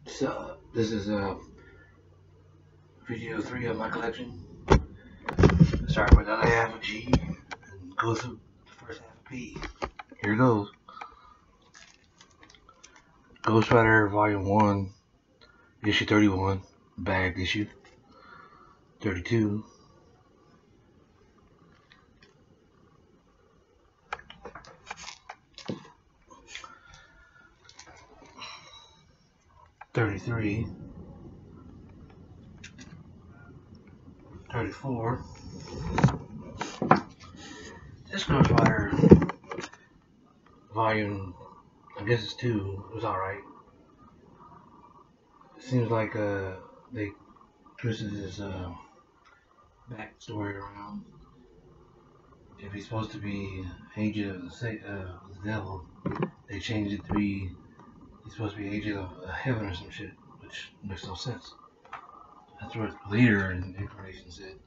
So this is video 3 of my collection. Start with the other half of G and go through the first half of P. Here goes. Ghost Rider Volume 1, Issue 31, bagged issue. 32. $33, $34. This Ghost Rider Volume, I guess it's 2, was alright. It seems like they twisted his backstory around. If he's supposed to be agent of the devil, they changed it to be he's supposed to be agent of heaven or some shit, which makes no sense. That's what the leader in Incarnation said.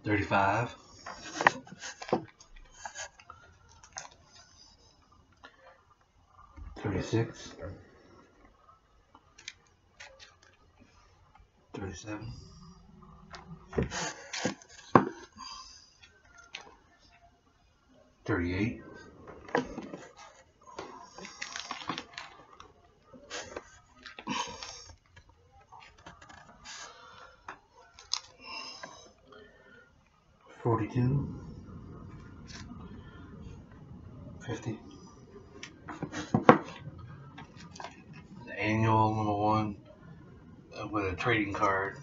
35. 36. 37. 38. 42. 50. The annual #1 with a trading card.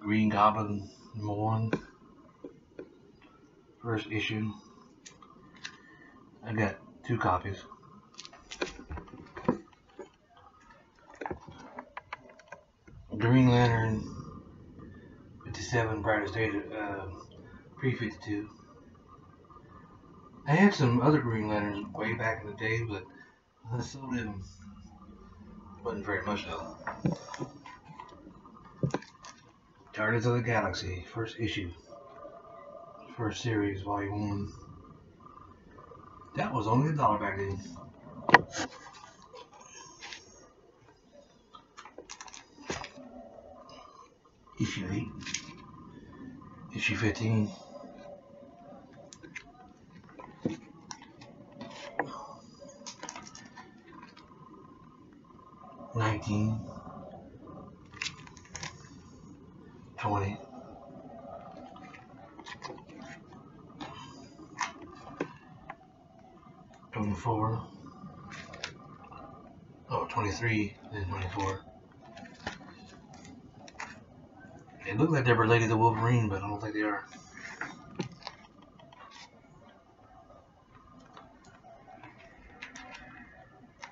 Green Goblin #1, first issue. I got 2 copies. Green Lantern 57, brightest dated pre-52. I had some other Green Lanterns way back in the day, but I sold them. Wasn't very much though. Guardians of the Galaxy, first issue. First series, volume 1. That was only $1 back then. Issue 8. Issue 15. $19. 20. 24. Oh, 23, then 24. They look like they're related to Wolverine, but I don't think they are.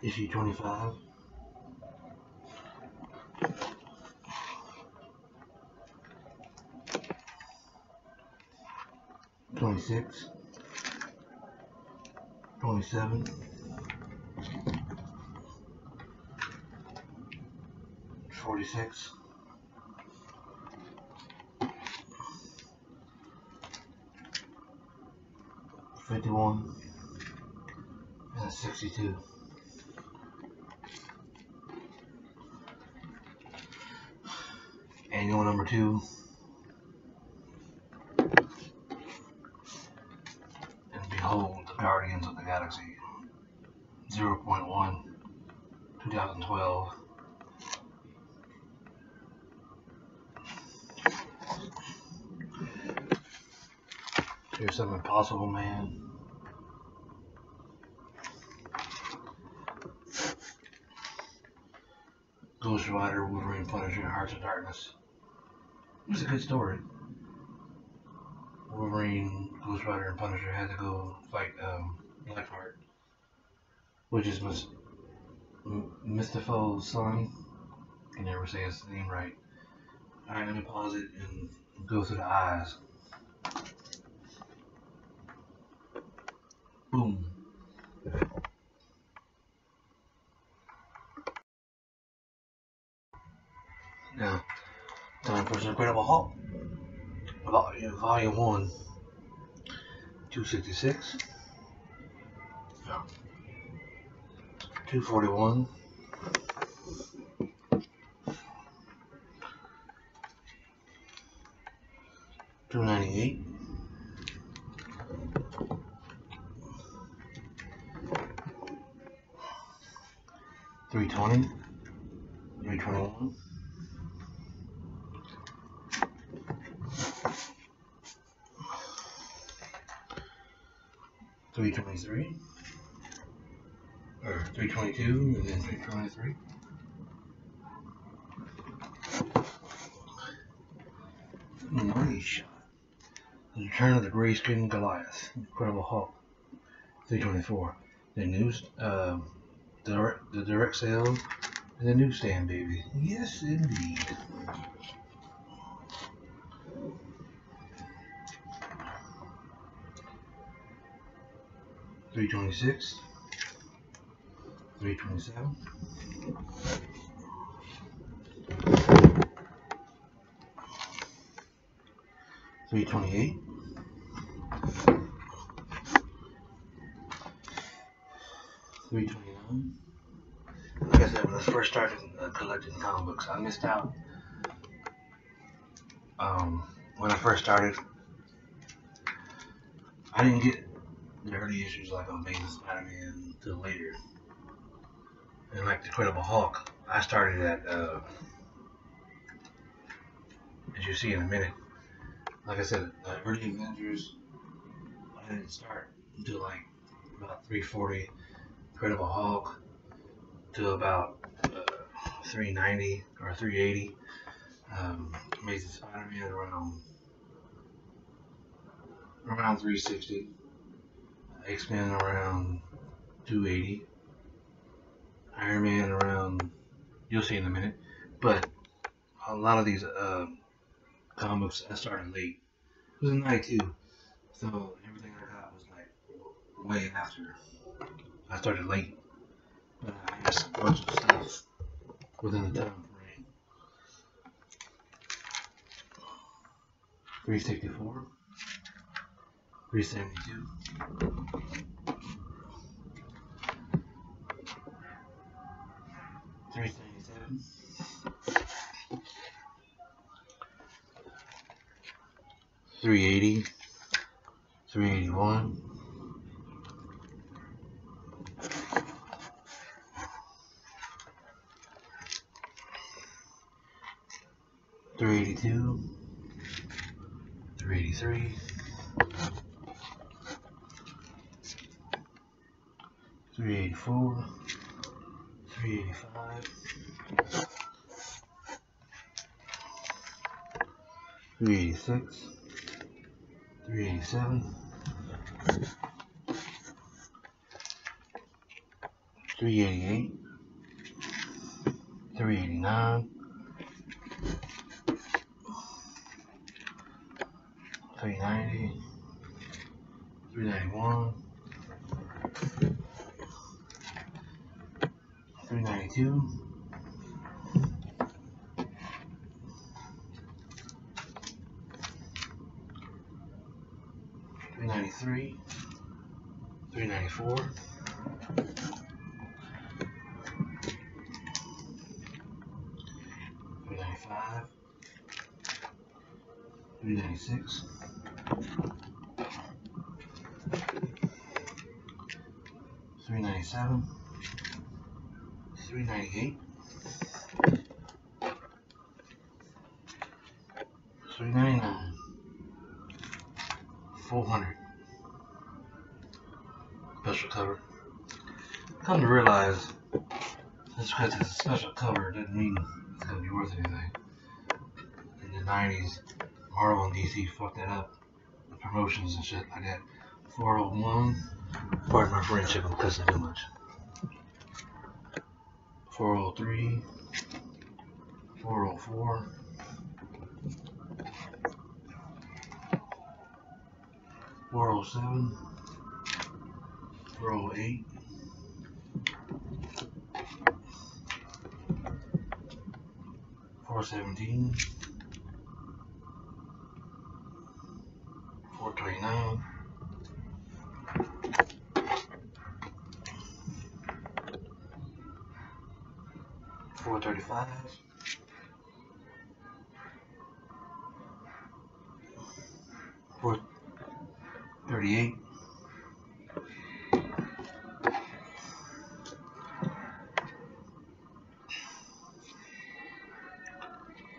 Issue 25. 26. 27. 46. 51. And 62. Annual #2. And behold, the Guardians of the Galaxy. 0.1. 2012. Here's some Impossible Man. Ghost Rider, Wolverine, Punisher, Hearts of Darkness. It was a good story. Wolverine, Ghost Rider, and Punisher had to go fight Blackheart, which is Mystifo's son. I can never say his name right. Alright, let me pause it and go through the eyes. Boom. Now, time for some Incredible Hulk. Volume 1. 266, 241, 298, 320, 321, 323, or 322, and then 323. Nice shot. The Return of the Gray-Skinned Goliath, Incredible Hulk, 324. The news, the direct sale, and the newsstand, baby. Yes, indeed. $326, $327, $328, $329. Like I said, when I first started collecting comic books, I missed out. When I first started, I didn't get the early issues like Amazing Spider-Man until later. And like the Incredible Hulk, I started at, as you see in a minute, like I said, early Avengers, I didn't start until like about 340, Incredible Hulk to about 390 or 380, Amazing Spider-Man around 360, X-Men around 280, Iron Man around, you'll see in a minute, but a lot of these comics I started late. It was in 92, so everything I got was like way after. I started late, but I had a bunch of stuff within the time frame. 364, 372, 377, 380, 381, 382, 383, 384, 385, 386, 387, 388, 389, 390, 391, 392, 393, 394, 395, 396, 397, 398, 399, 400. Special cover. Come to realize, just because it's a special cover doesn't mean it's going to be worth anything. In the 90s, Marvel and DC fucked that up. The promotions and shit like that. 401, pardon my friendship, I'm cussing too much. 403, 404, 407, 408, 417, 429, 445. 438.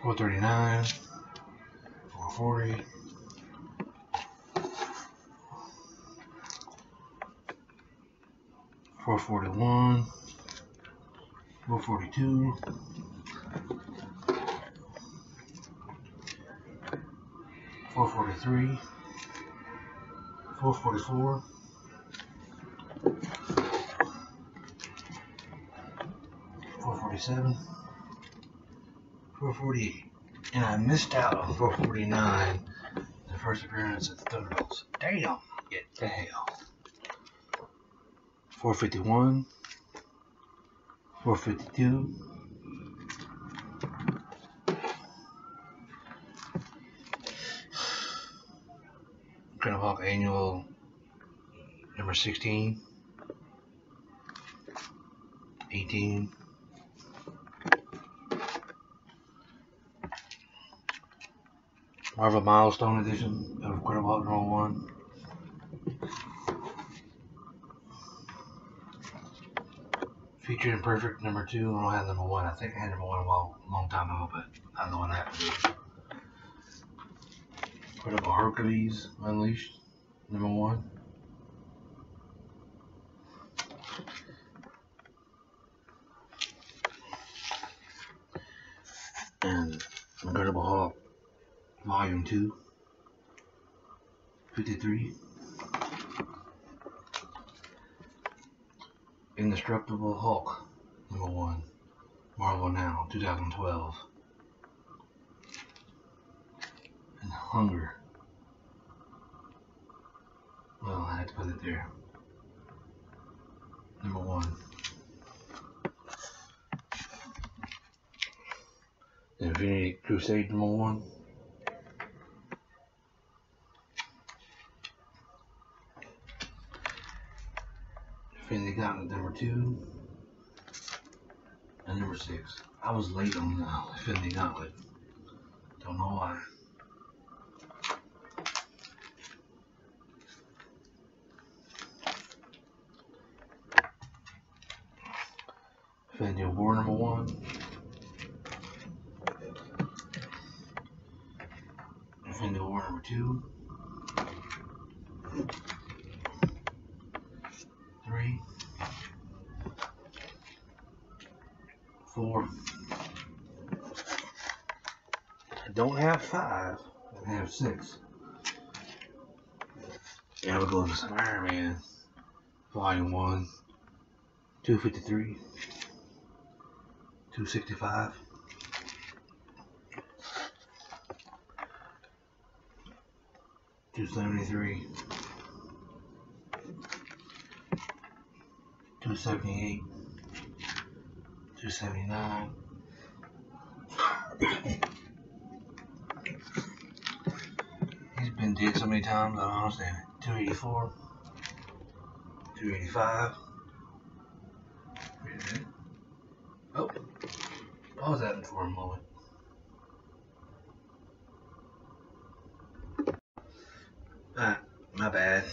439. 440. 441. 442. 443. 444. 447. 448. And I missed out on 449, the first appearance at the Thunderbolts. Damn! Get the hell. 451. 452. 'Hawk Annual number 16. 18. Marvel Milestone Edition of Incredible Hulk number 1. Featured Imperfect number 2. I don't have number 1. I think I had number 1 a long time ago, but I don't know what happened. Incredible Hercules Unleashed number 1. And Incredible Hulk Volume 2, 53. Indestructible Hulk number 1, Marvel Now, 2012. And Hunger. Well, I had to put it there. Number 1. Infinity Crusade number 1. Infinity Gauntlet number 2. And number 6. I was late on the Infinity Gauntlet. Don't know why. Infinity War number 1. Infinity War number 2. 3. 4. I don't have 5. I have 6. Yeah, we'll go into some Iron Man. Volume 1. 253. 265. 273. 278. 279. He's been dead so many times, I don't understand it. 284. 285. Wait a minute. Oh, pause that for a moment. My bad.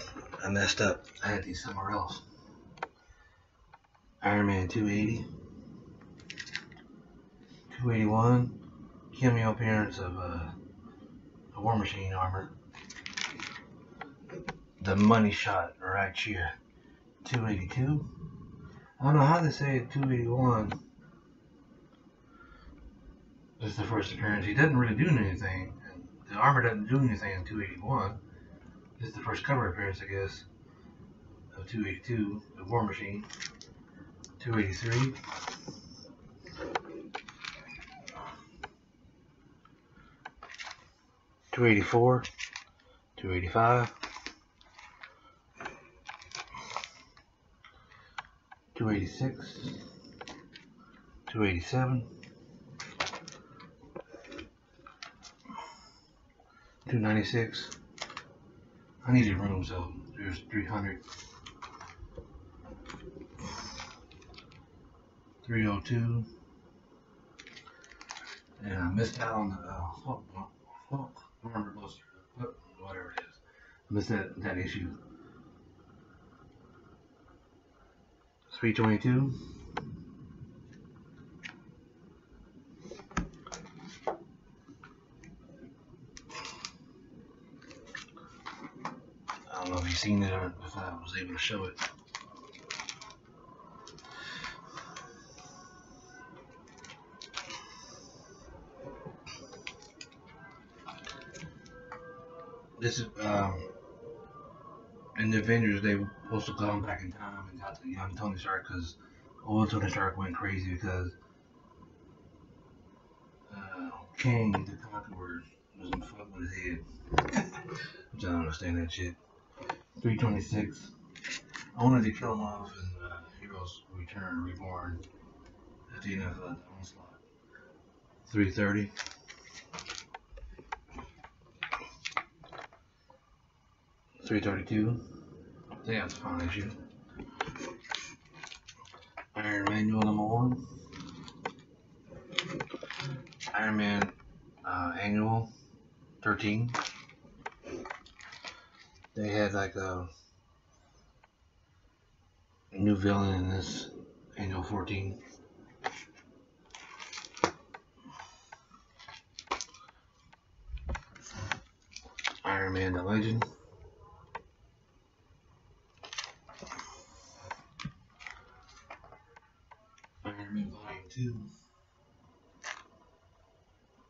I messed up. I had these somewhere else. Iron Man 280. 281. Cameo appearance of a War Machine armor. The money shot right here. 282. I don't know how they say it. 281. This is the first appearance. He doesn't really do anything. The armor doesn't do anything in 281. This is the first cover appearance, I guess, of 282, the War Machine. 283. 284. 285. 286. 287. 296. I needed room, so there's 300. 302. And I missed out on the Hulk armor poster, whatever it is. I missed that issue. 322. I don't know if you've seen it or if I was able to show it. This is in the Avengers. They were supposed to come back in time and got the young Tony Stark because old Tony Stark went crazy because Kang the Conqueror was in fuck with his head. Which I don't understand that shit. 326. I wanted to kill him off in Heroes Return Reborn at the end of the onslaught. 330. 332. I think that's a fine issue. Iron Manual #1. Iron Man Annual 13. They had like a new villain in this Annual 14. Iron Man the Legend. Iron Man Volume 2.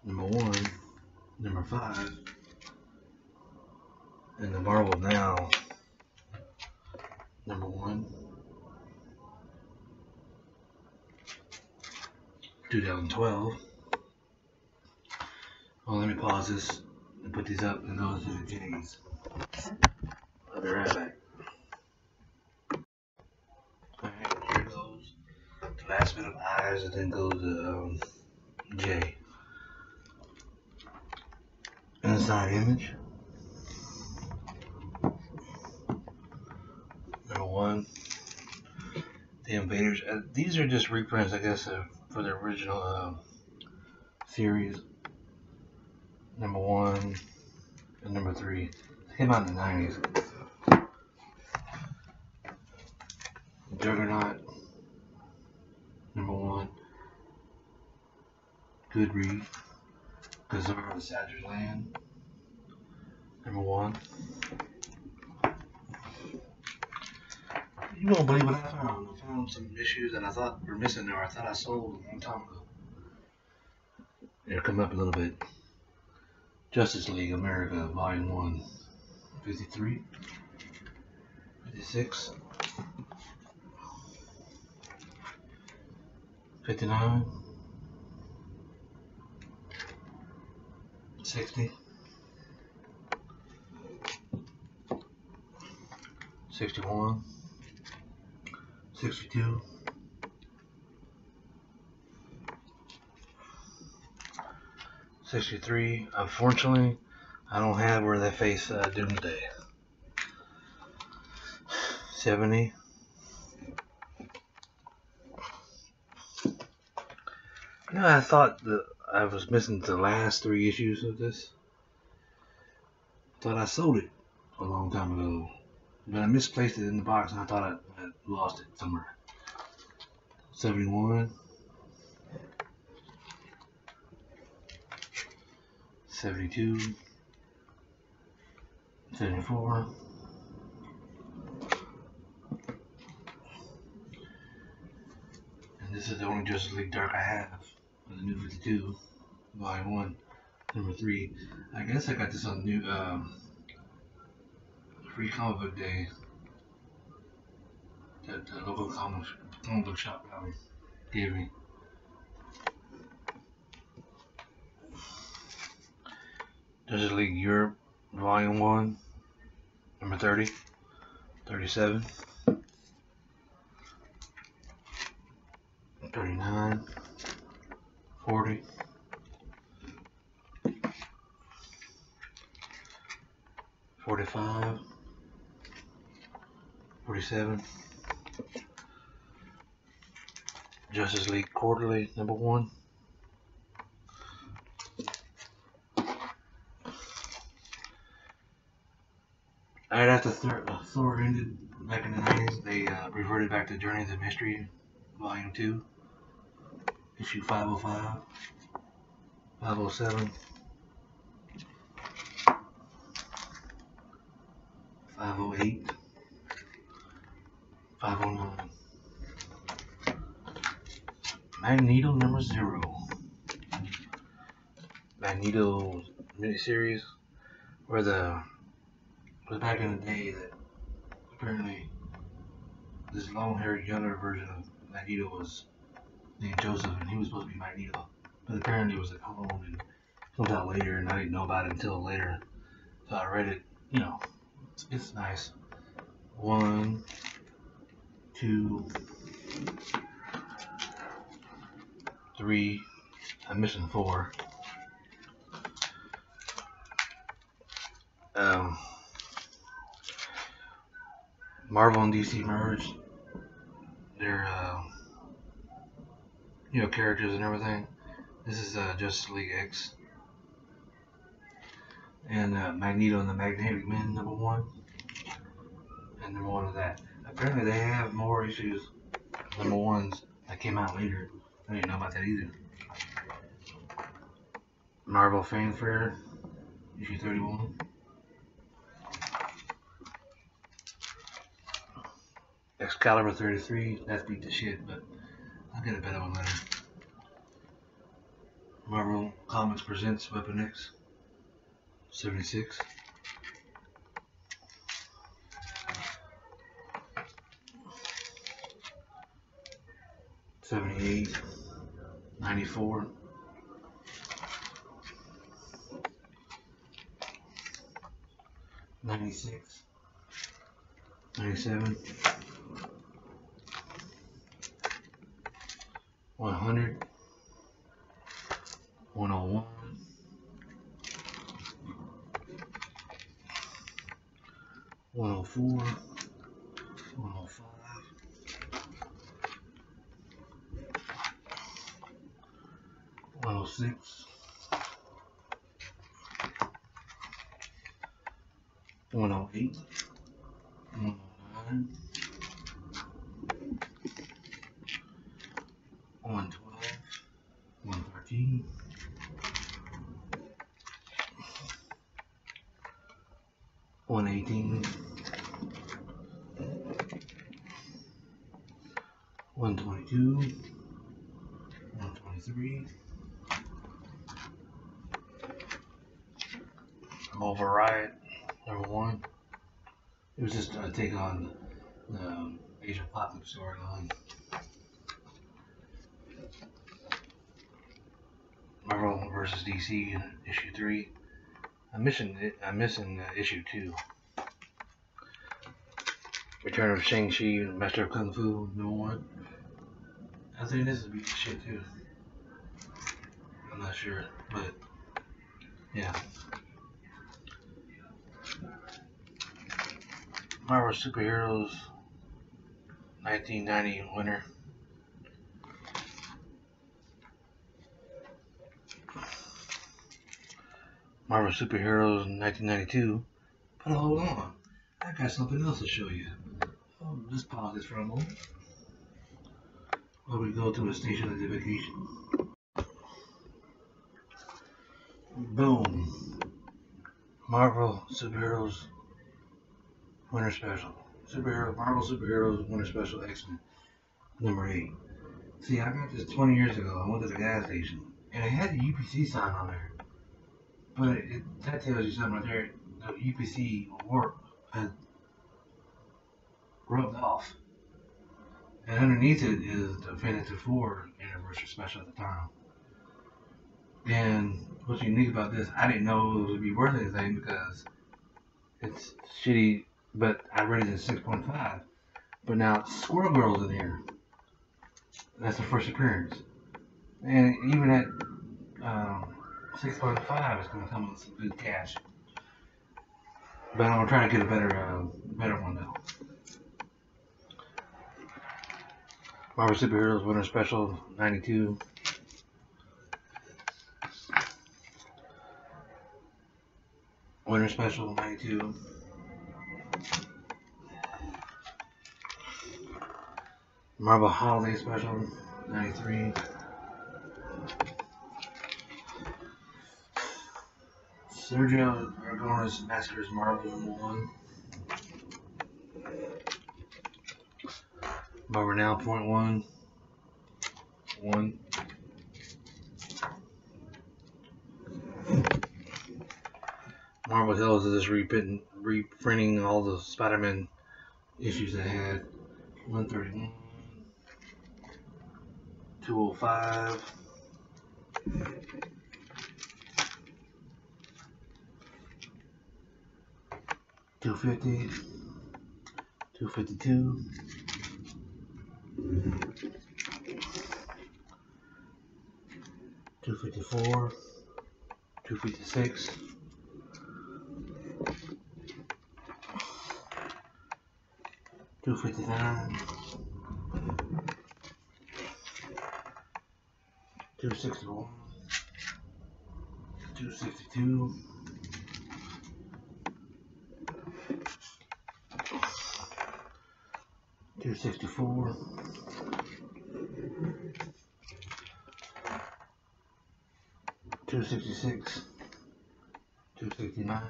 #1. #5. And the Marvel Now #1. 2012. Well, let me pause this and put these up and go to the J's. I'll be right back. Alright, here goes the last bit of I's and then goes to J. Inside image. #1. The Invaders. These are just reprints, I guess, for the original series. #1 and #3. They came out in the 90s. Juggernaut. #1. Good read. Gazar of Satch's Land. #1. You won't believe what I found. I found some issues that I thought were missing there. I thought I sold a long time ago. They're coming up a little bit. Justice League America, Volume 1. 53. 56. 59. 60. 61. 62. 63. Unfortunately, I don't have where they face Doomsday. 70. You know, I thought that I was missing the last 3 issues of this. Thought I sold it a long time ago. But I misplaced it in the box and I thought I lost it somewhere. 71. 72. 74. And this is the only Justice League Dark I have. For the New 52. Volume 1. #3. I guess I got this on new free comic book day that the local comic book shop gave me. Justice League Europe, Volume 1, #30, 37, 39, 40, 45, 47, Justice League Quarterly #1, Right after Thor ended back in the 90s, they reverted back to Journey to Mystery, Volume 2, issue 505, 507, 508, 509. Magneto number 0. Magneto miniseries, where was back in the day that apparently this long-haired younger version of Magneto was named Joseph, and he was supposed to be Magneto, but apparently it was a clone and comes out later, and I didn't know about it until later. So I read it. You know, it's nice. 1, 2, 3. I'm missing 4. Marvel and DC merged their characters and everything. This is Justice League X, and Magneto and the Magnetic Men number 1, and number 1 of that. Apparently they have more issues, number 1s, that came out later. I didn't know about that either. Marvel Fanfare, issue 31. Excalibur 33, that's beat the shit, but I'll get a better one later. Marvel Comics presents Weapon X, 76. '78, 94, 96, 97, 100, 101, 104, 105, 106, 108, 109, 112, 113, 118, 122, 123. Riot number 1. It was just a take on the Asian Pop storyline. Marvel versus DC in issue 3. I'm missing issue 2. Return of Shang-Chi, Master of Kung Fu, number 1. I think this would be shit too. I'm not sure, but yeah. Marvel Superheroes 1990 winner. Marvel Superheroes 1992. But hold on, I got something else to show you. Oh, just pause this for a moment while we go to a station identification. Boom. Marvel Superheroes Winter Special. Marvel Superheroes Winter Special X-Men number 8. See, I got this 20 years ago. I went to the gas station and it had the UPC sign on there. But that tells you something right there. The UPC warp had rubbed off. And underneath it is the Fantastic Four Anniversary Special at the time. And what's unique about this, I didn't know it would be worth anything because it's shitty, but I rated it 6.5. But now Squirrel Girl's in here. That's the first appearance. And even at 6.5, it's going to come with some good cash. But I'm going to try to get a better one though. Marvel Superheroes Winter Special 92. Winter Special 92. Marvel Holiday Special, 93. Sergio Aragonis Massacres Marvel #1. Marvel Now .1. 1. Marvel Hills is just reprinting all the Spider-Man issues they had. 131. 205. 250. 252. 254. 256. 259. 261. 262. 264. 266. 269.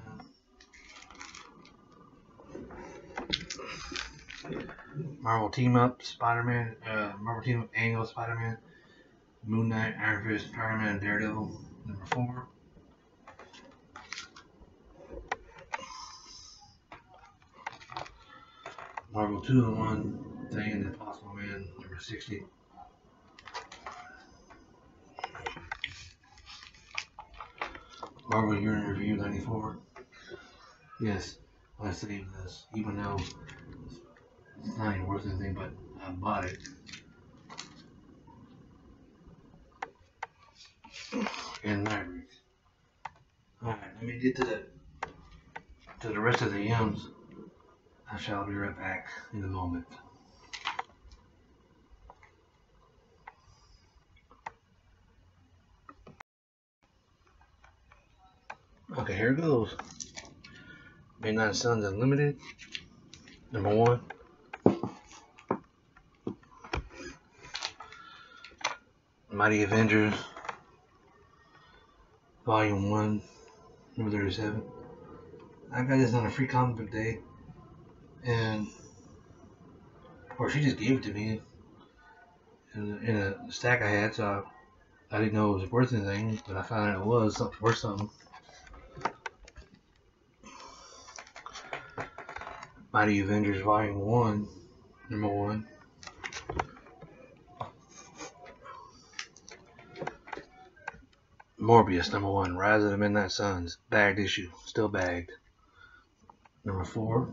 Marvel Team Up Spider-Man, Marvel Team Up Annual Spider-Man, Moon Knight, Iron Fist, Power Man, Daredevil, #4. Marvel 2-in-1 Thing and the Impossible Man, #60. Marvel Year in Review, 94. Yes, I saved this, even though it's not even worth anything, but I bought it. And Maverick. Alright, let me get to the rest of the M's. I shall be right back in a moment. Okay, here it goes. Midnight Suns Unlimited, #1. Mighty Avengers, Volume 1, #37. I got this on a free comic book day, and or she just gave it to me in a stack I had, so I didn't know it was worth anything, but I found out it was worth something. Mighty Avengers Volume 1, #1. Morbius, #1. Rise of the Midnight Suns, bagged issue, still bagged. #4.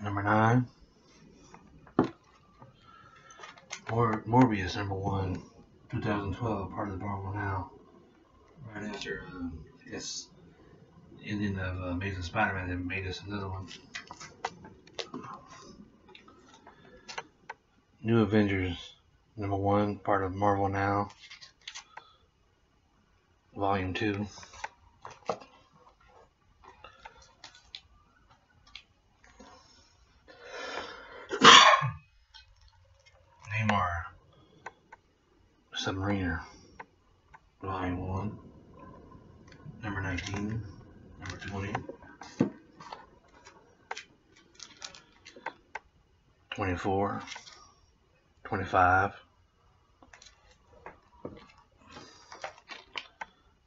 #9. Morbius, #1. 2012, part of the Marvel Now. Right after, I guess, the ending of Amazing Spider-Man, they made us another one. New Avengers, #1, part of Marvel Now, Volume 2. Neymar, Submariner, Volume 1, #19, #20, 24, 25,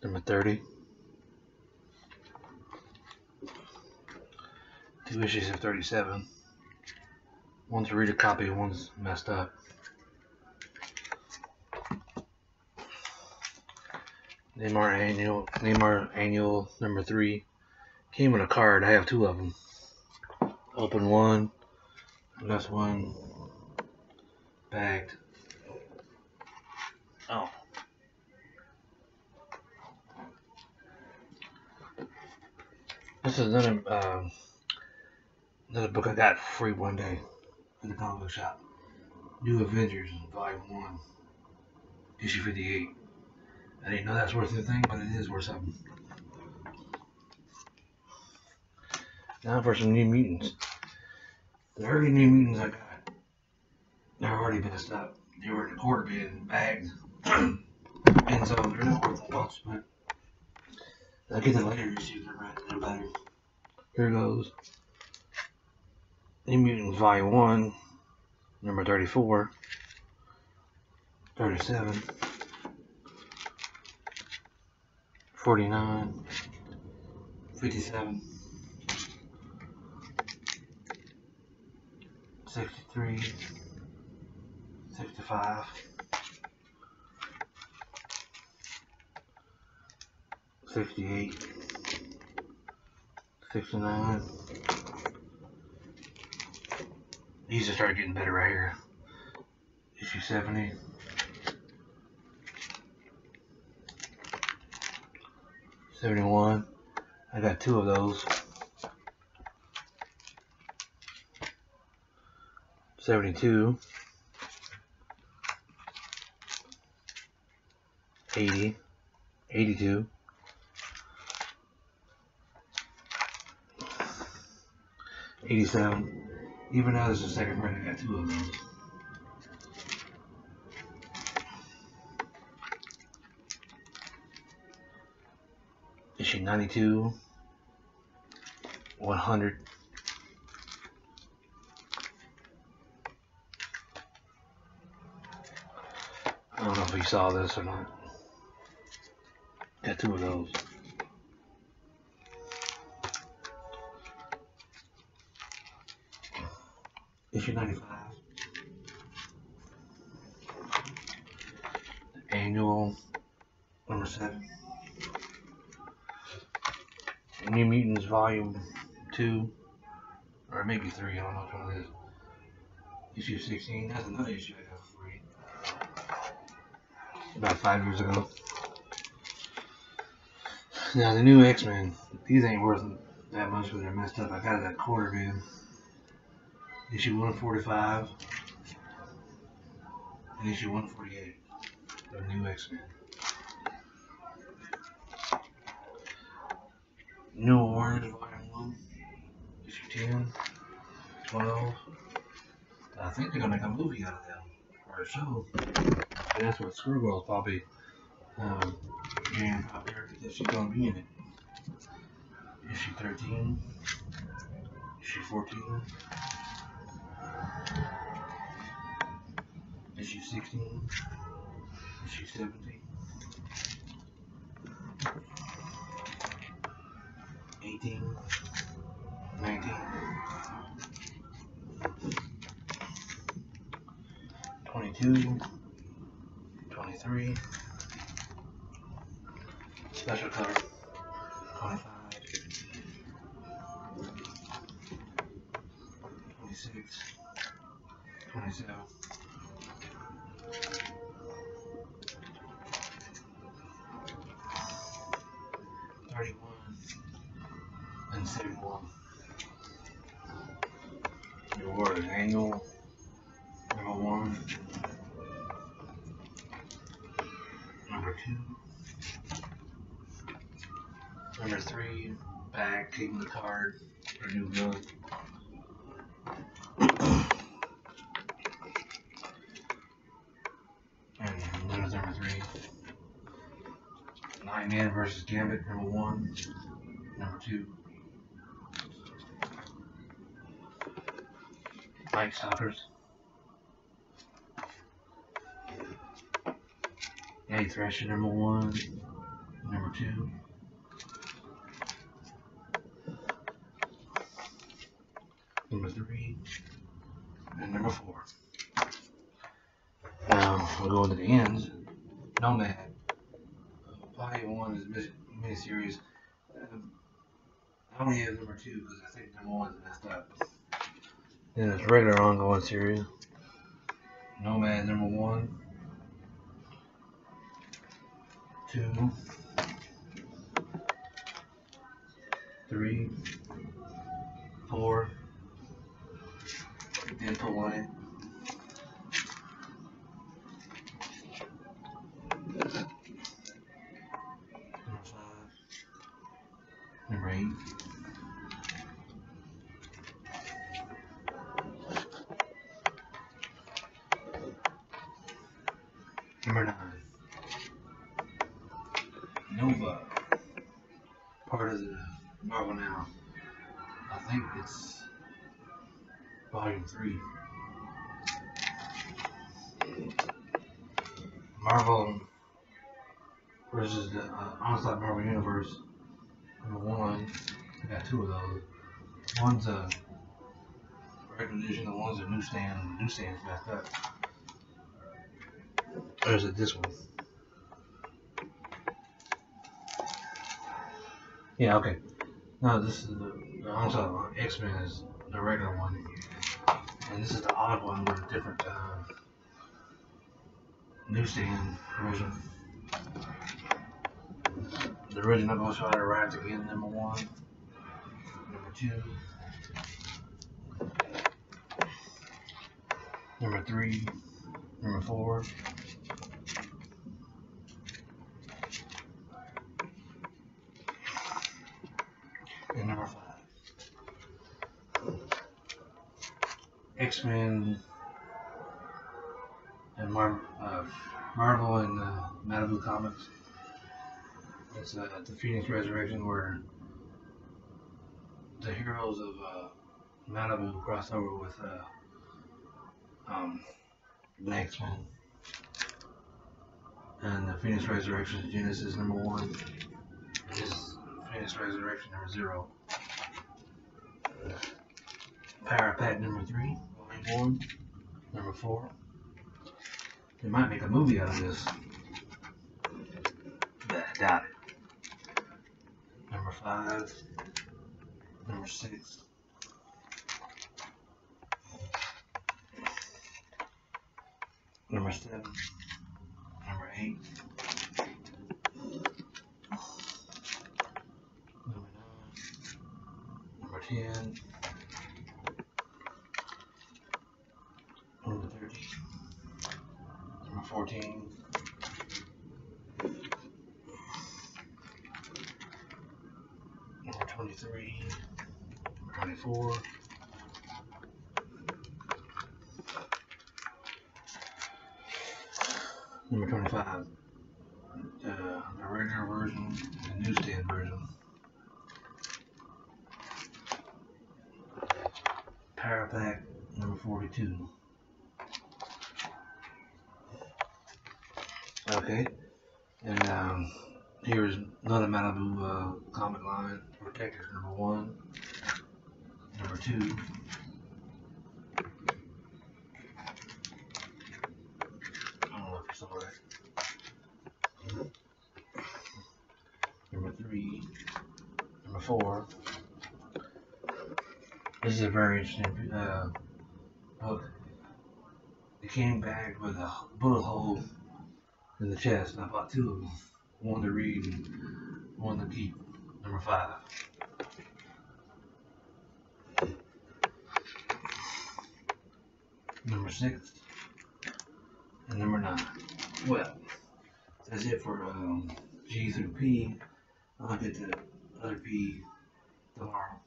#30, 2 issues of 37. One's a reader copy, one's messed up. Neymar Annual #3. Came with a card. I have 2 of them. Open one, left one, bagged. Oh. This is another book I got free one day in the comic book shop. New Avengers, Volume 1, issue 58. I didn't know that's worth anything, but it is worth something. Now for some New Mutants. The early New Mutants I got, they're already messed up. They were in the quarter bin, bagged. And so they're not worth that much, but I'll get the later issues, they're better. Here goes. New Mutants Volume 1, number 34, 37, 49, 57, 63, 65, 68, 69. These just start getting better right here. Issue 70. 71. I got 2 of those. 72. 80. 82. 87. Even though this is a second print, I got 2 of those. Issue 92. 100. I don't know if you saw this or not. Got 2 of those. Issue 95. The annual number 7. New Mutants Volume 2. Or maybe 3, I don't know which one it is. Issue 16. That's another issue I got for free. About 5 years ago. Now the new X-Men. These ain't worth that much because they're messed up. I got it at quarter bin. Issue 145 and issue 148 of New X-Men. New Orange Volume 1, issue 10, 12. I think they're gonna make a movie out of them, or a show. And that's what Screwball's probably getting popular because she's gonna be in it. Issue 13, issue 14. Issue 16, issue 17, 18, 19, 22, 23, special cover, 25, 26, 27, 31, and 71. Your annual number 1, number 2, number 3, back, keeping the card for a new villain. And there's number 3. Nightman vs. Gambit, number 1, number 2. Night Stalkers. Night Thrasher, number 1, number 2. Number 3, and number 4. Now, we'll go into the ends. Nomad. Volume 1 is miniseries. I only have number 2 because I think number 1 is messed up. Then it's regular ongoing series. Nomad number 1, 2, 3, 4, and put 1 in. Number 5, number 8, Marvel now. I think it's Volume 3. Marvel versus the Onslaught Marvel Universe. Number 1. I got 2 of those. One's a regular edition, the one's a newsstand. The newstand's backed up. There's this one. Yeah, okay. No, this is the Onslaught X-Men is the regular one. And this is the odd one with a different newsstand version. The original Ghost Rider Rides Again, number 1. Number 2. Number 3. Number 4. And number 5. X-Men and Marvel and Malibu Comics. It's the Phoenix Resurrection, where the heroes of Malibu cross over with the X-Men. And the Phoenix Resurrection is Genesis number 1. This is Phoenix Resurrection number 0. Power Pack number 3, Volume 1, number 4. They might make a movie out of this, but I doubt it. Number 5, number 6, number 7, number 8, number 9, number 10, number 13, number 14, number 23, number 24, number 25, the regular version, the newsstand version. Power Pack number 42. Okay, and here's another Malibu comic line. Protectors number 1, number 2, I don't know if you saw that. Number 3, number 4. This is a very interesting book. It came back with a bullet hole in the chest. I bought 2 of them. One to read and one to keep. Number 5. Number 6. And number 9. Well, that's it for G through P. I'll get to other P tomorrow.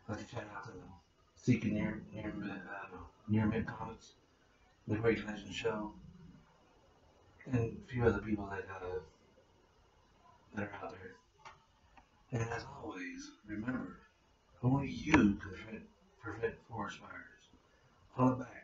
I'd like to shout out to seekingnmcomics, The Great Legend Show, and a few other people that are out there. And as always, remember, only you can prevent forest fires. Pull it back.